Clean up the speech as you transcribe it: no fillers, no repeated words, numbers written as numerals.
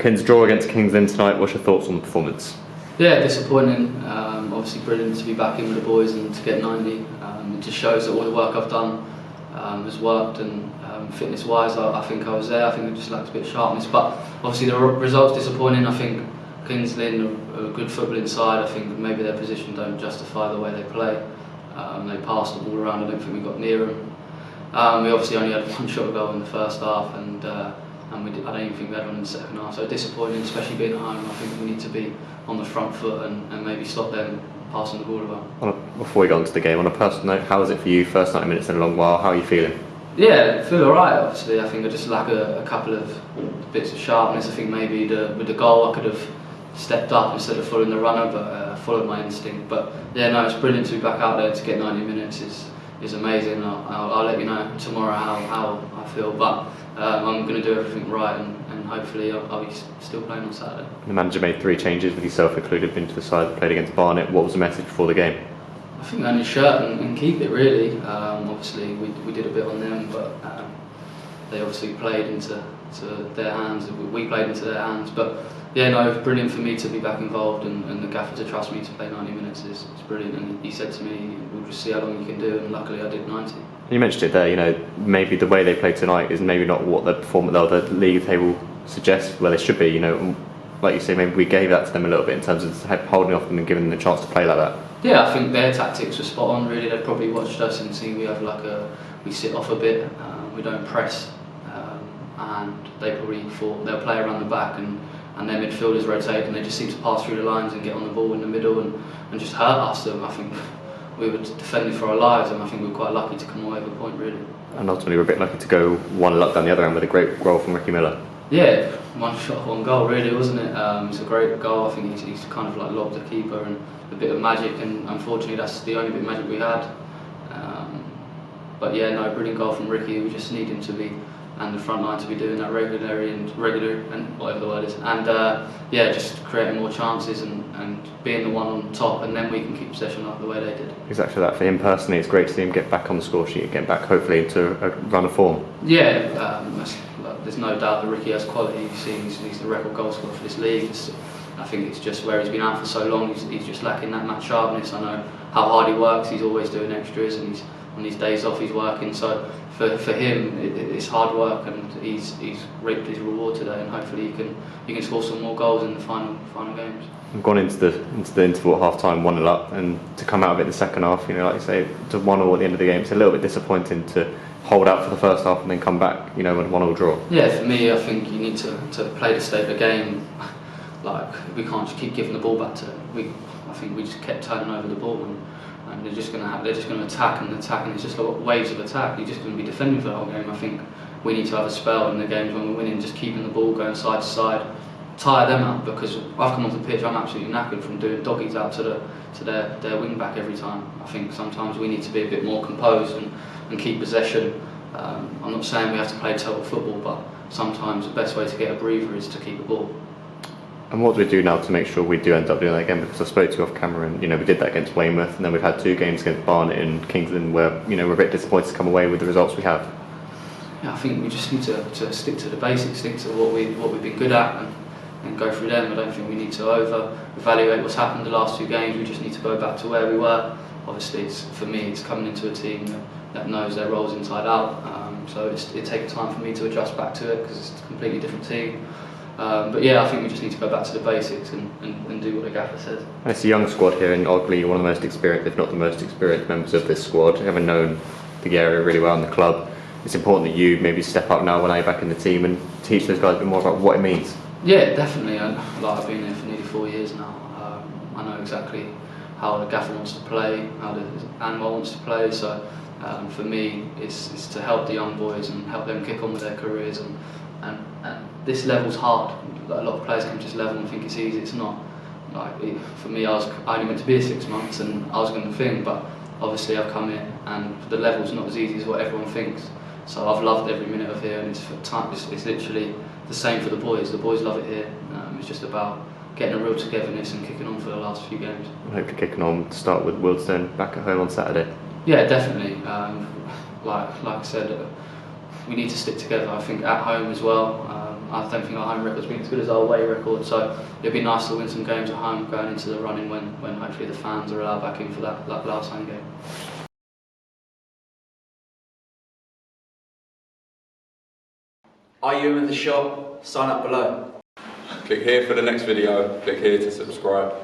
Kins draw against Kingsland tonight. What's your thoughts on the performance? Yeah, disappointing. Obviously brilliant to be back in with the boys and to get 90. It just shows that all the work I've done has worked, and fitness-wise I think I was there. I think it just lacked a bit of sharpness, but obviously the results disappointing. I think Kinsella are a good footballing side. I think maybe their position don't justify the way they play. They passed the ball around. I don't think we got near them. We obviously only had one shot goal in the first half, and I don't even think we had one in the second half. So disappointing, especially being at home. I think we need to be on the front foot and maybe stop them passing the ball about. Before we go on to the game, on a personal note, how was it for you? First 90 minutes in a long while. How are you feeling? Yeah, I feel alright. Obviously, I think I just lack a couple of bits of sharpness. I think maybe with the goal I could have stepped up instead of following the runner, but followed my instinct. But yeah, no, it's brilliant to be back out there. To get 90 minutes is amazing. I'll let you know tomorrow how I feel, but I'm going to do everything right, and hopefully I'll be still playing on Saturday. The manager made 3 changes, with yourself included, into the side that played against Barnet. What was the message before the game? I think only shirt and keep it really. Obviously we did a bit on them, but they obviously played into their hands. We played into their hands, but yeah, no, it was brilliant for me to be back involved, and the gaffer to trust me to play 90 minutes is brilliant. And he said to me, "We'll just see how long you can do," and luckily I did 90. You mentioned it there. You know, maybe the way they played tonight is maybe not what the league table suggests where they should be. You know, like you say, maybe we gave that to them a little bit in terms of holding off them and giving them the chance to play like that. Yeah, I think their tactics were spot on. Really, they've probably watched us and seen we have we sit off a bit, we don't press, and they probably thought they'll play around the back, and their midfielders rotate, and they just seem to pass through the lines and get on the ball in the middle and just hurt us. I think we were defending for our lives, and I think we were quite lucky to come away with a point, really. And ultimately, we're a bit lucky to go one luck down the other end with a great goal from Ricky Miller. Yeah, one shot, one goal, really, wasn't it? It's a great goal. I think he's kind of like lobbed the keeper, and a bit of magic, and unfortunately that's the only bit of magic we had. But yeah, no, brilliant goal from Ricky. We just need him to be, and the front line to be doing that regular and whatever the word is, and yeah, just creating more chances and being the one on top, and then we can keep possession like the way they did. Exactly that. For him personally, it's great to see him get back on the score sheet, get back hopefully into a run of form. Yeah, there's no doubt that Ricky has quality. You've seen he's the record goal scorer for this league. I think it's just where he's been out for so long, he's just lacking that match sharpness. I know how hard he works. He's always doing extras, and on his days off he's working. So for him, it's hard work, and he's reaped his reward today, and hopefully he can score some more goals in the final games. We've gone into the interval at half time 1-0 up, and to come out of it in the second half, you know, like you say, to 1-0 at the end of the game, it's a little bit disappointing to hold out for the first half and then come back, you know, with a 1-0 draw. Yeah, for me, I think you need to play the state of the game. Like, we can't just keep giving the ball back to them. I think we just kept turning over the ball, and they're just going to attack, and it's just like waves of attack. You're just going to be defending for the whole game. I think we need to have a spell in the games when we're winning, just keeping the ball going side to side, tire them out, because I've come onto the pitch, I'm absolutely knackered from doing doggies out to their wing back every time. I think sometimes we need to be a bit more composed and keep possession. I'm not saying we have to play total football, but sometimes the best way to get a breather is to keep the ball. And what do we do now to make sure we do end up doing that again? Because I spoke to you off camera, and you know, we did that against Weymouth, and then we've had 2 games against Barnet and Kingsland where, you know, we're a bit disappointed to come away with the results we have. Yeah, I think we just need to stick to the basics, stick to what we've been good at, and go through them. I don't think we need to over-evaluate what's happened the last 2 games. We just need to go back to where we were. Obviously, for me, it's coming into a team that knows their roles inside out. So it takes time for me to adjust back to it, because it's a completely different team. But yeah, I think we just need to go back to the basics and do what the gaffer says. And it's a young squad here, and arguably one of the most experienced, if not the most experienced members of this squad, having known the area really well in the club. It's important that you maybe step up now when you're back in the team and teach those guys a bit more about what it means. Yeah, definitely. I've been here for nearly 4 years now. I know exactly how the gaffer wants to play, how the animal wants to play. So for me, it's to help the young boys and help them kick on with their careers. And this level's hard. Like, a lot of players can just level and think it's easy. It's not. For me, I only meant to be here 6 months, and I was going to think, but obviously I've come here, and the level's not as easy as what everyone thinks. So I've loved every minute of here, and it's literally the same for the boys. The boys love it here. It's just about getting a real togetherness and kicking on for the last few games. I hope you're kicking on to start with Wealdstone back at home on Saturday. Yeah, definitely. Like I said, we need to stick together. I think at home as well. I don't think our home record's been as good as our away record, so it'd be nice to win some games at home going into the running when hopefully the fans are allowed back in for that last home game. Are you in the shop? Sign up below. Click here for the next video, click here to subscribe.